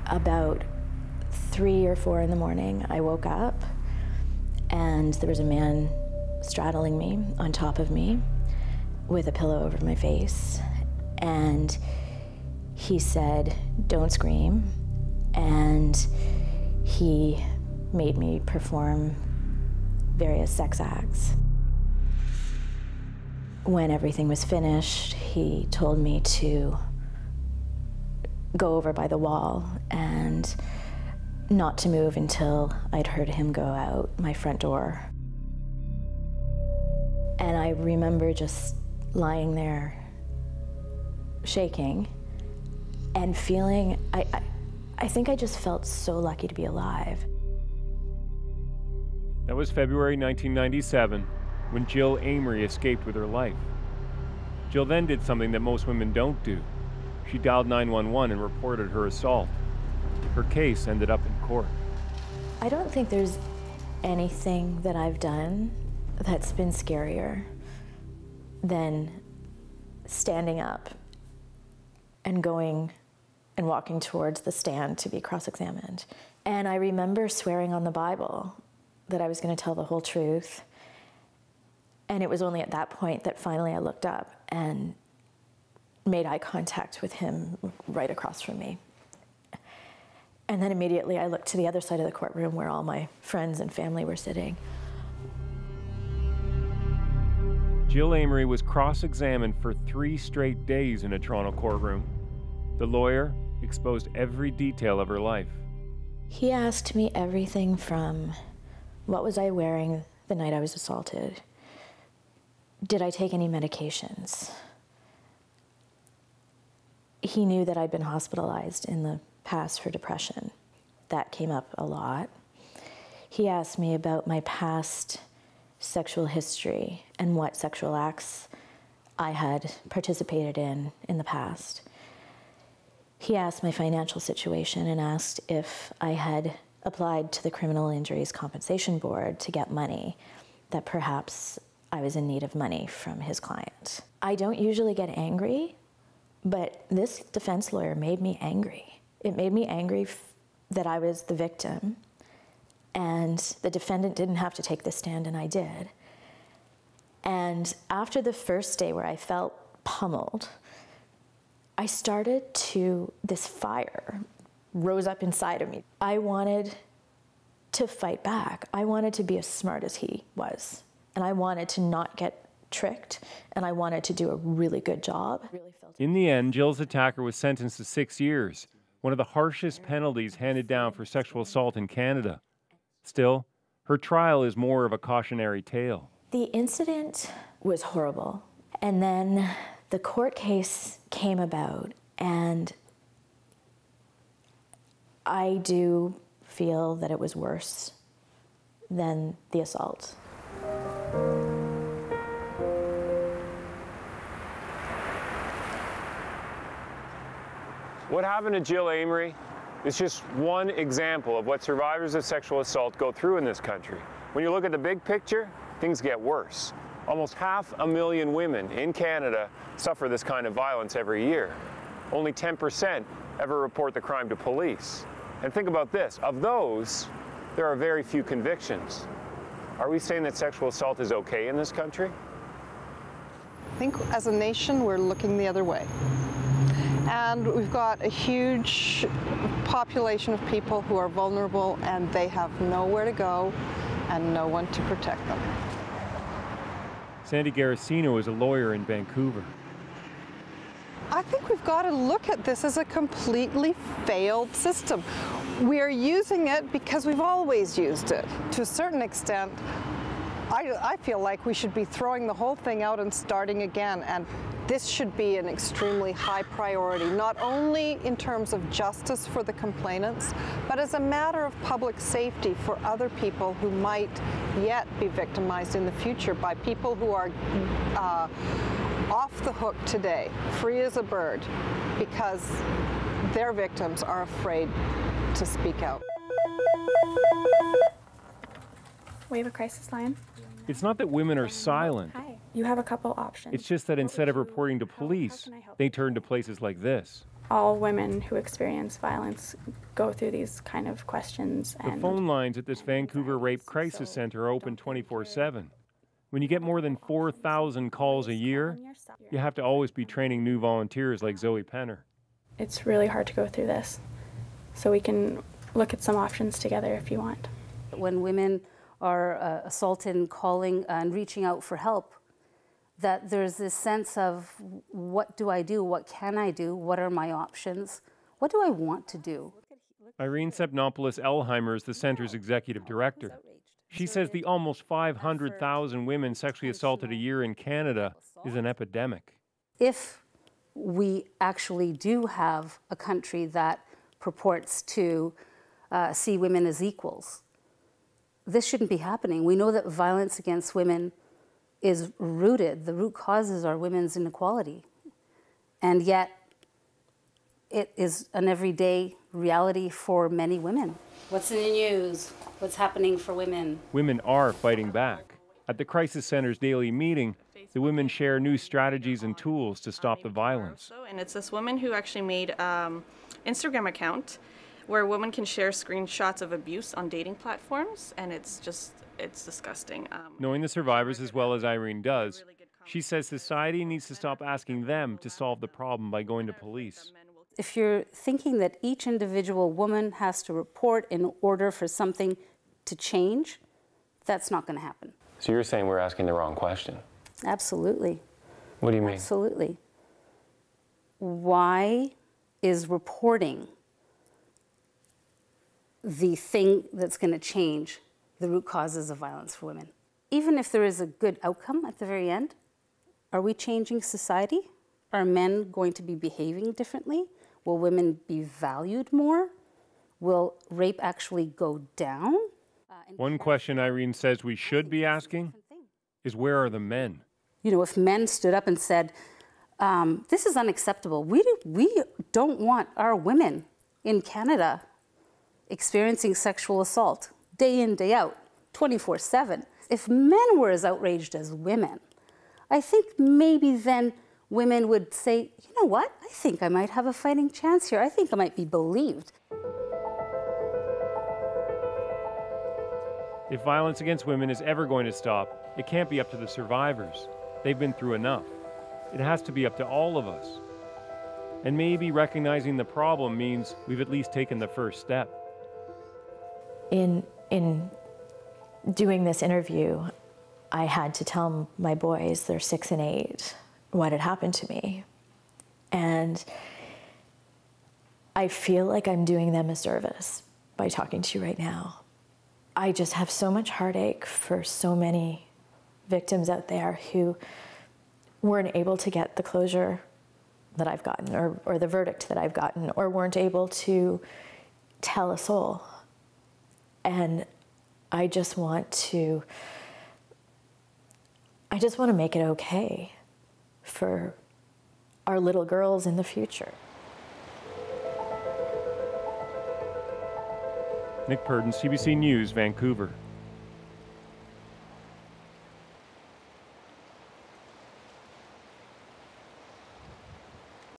About 3 or 4 in the morning, I woke up and there was a man straddling me on top of me with a pillow over my face. And he said, "Don't scream." And he made me perform various sex acts. When everything was finished, he told me to go over by the wall and not to move until I'd heard him go out my front door. And I remember just lying there shaking and feeling, I think I just felt so lucky to be alive. That was February 1997, when Jill Amery escaped with her life. Jill then did something that most women don't do. She dialed 911 and reported her assault. Her case ended up in court. I don't think there's anything that I've done that's been scarier than standing up and going and walking towards the stand to be cross-examined. And I remember swearing on the Bible that I was going to tell the whole truth. And it was only at that point that finally I looked up and made eye contact with him right across from me. And then immediately I looked to the other side of the courtroom where all my friends and family were sitting. Jill Amery was cross-examined for 3 straight days in a Toronto courtroom. The lawyer exposed every detail of her life. He asked me everything from, what was I wearing the night I was assaulted? Did I take any medications? He knew that I'd been hospitalized in the past for depression. That came up a lot. He asked me about my past sexual history and what sexual acts I had participated in the past. He asked my financial situation and asked if I had applied to the Criminal Injuries Compensation Board to get money, that perhaps I was in need of money from his client. I don't usually get angry, but this defense lawyer made me angry. It made me angry that I was the victim and the defendant didn't have to take the stand, and I did. And after the first day where I felt pummeled, I started to, this fire rose up inside of me. I wanted to fight back. I wanted to be as smart as he was. And I wanted to not get tricked, and I wanted to do a really good job. In the end, Jill's attacker was sentenced to 6 years, one of the harshest penalties handed down for sexual assault in Canada. Still, her trial is more of a cautionary tale. The incident was horrible. And then the court case came about, and I do feel that it was worse than the assault. What happened to Jill Amery is just one example of what survivors of sexual assault go through in this country. When you look at the big picture, things get worse. Almost 500,000 women in Canada suffer this kind of violence every year. Only 10% ever report the crime to police. And think about this, of those, there are very few convictions. Are we saying that sexual assault is okay in this country? I think as a nation, we're looking the other way. And we've got a huge population of people who are vulnerable, and they have nowhere to go and no one to protect them. Sandy Garasino is a lawyer in Vancouver. I think we've got to look at this as a completely failed system. We're using it because we've always used it. To a certain extent, I feel like we should be throwing the whole thing out and starting again. And this should be an extremely high priority, not only in terms of justice for the complainants, but as a matter of public safety for other people who might yet be victimized in the future by people who are off the hook today, free as a bird, because their victims are afraid to speak out. We have a crisis line. It's not that women are silent. Hi. You have a couple options. It's just that instead of reporting to police, they turn to places like this. all women who experience violence go through these kind of questions. The phone lines at this Vancouver Rape Crisis Center are open 24/7. When you get more than 4,000 calls a year, you have to always be training new volunteers like Zoe Penner. It's really hard to go through this, so we can look at some options together if you want. When women are assaulted and calling and reaching out for help, that there's this sense of, what do I do? What can I do? What are my options? What do I want to do? Irene Sepnopoulos-Elheimer is the center's executive director. She says the almost 500,000 women sexually assaulted a year in Canada is an epidemic. If we actually do have a country that purports to see women as equals, this shouldn't be happening. We know that violence against women is rooted, the root causes are women's inequality. And yet, it is an everyday reality for many women. What's in the news? What's happening for women? Women are fighting back. At the Crisis Center's daily meeting, the women share new strategies and tools to stop the violence. And it's this woman who actually made an Instagram account where women can share screenshots of abuse on dating platforms, and it's disgusting. Knowing the survivors as well as Irene does, she says society needs to stop asking them to solve the problem by going to police. If you're thinking that each individual woman has to report in order for something to change, that's not going to happen. So you're saying we're asking the wrong question? Absolutely. What do you mean? Absolutely. Why is reporting the thing that's going to change the root causes of violence for women? Even if there is a good outcome at the very end, are we changing society? Are men going to be behaving differently? Will women be valued more? Will rape actually go down? One question Irene says we should be asking is, where are the men? You know, if men stood up and said, this is unacceptable. We don't want our women in Canada experiencing sexual assault day in, day out, 24/7. If men were as outraged as women, I think maybe then women would say, you know what, I think I might have a fighting chance here. I think I might be believed. If violence against women is ever going to stop, it can't be up to the survivors. They've been through enough. It has to be up to all of us. And maybe recognizing the problem means we've at least taken the first step. In doing this interview, I had to tell my boys, they're 6 and 8, what had happened to me. And I feel like I'm doing them a service by talking to you right now. I just have so much heartache for so many victims out there who weren't able to get the closure that I've gotten, or the verdict that I've gotten, or weren't able to tell a soul. And I just want to make it okay for our little girls in the future. Nick Purdon, CBC News, Vancouver.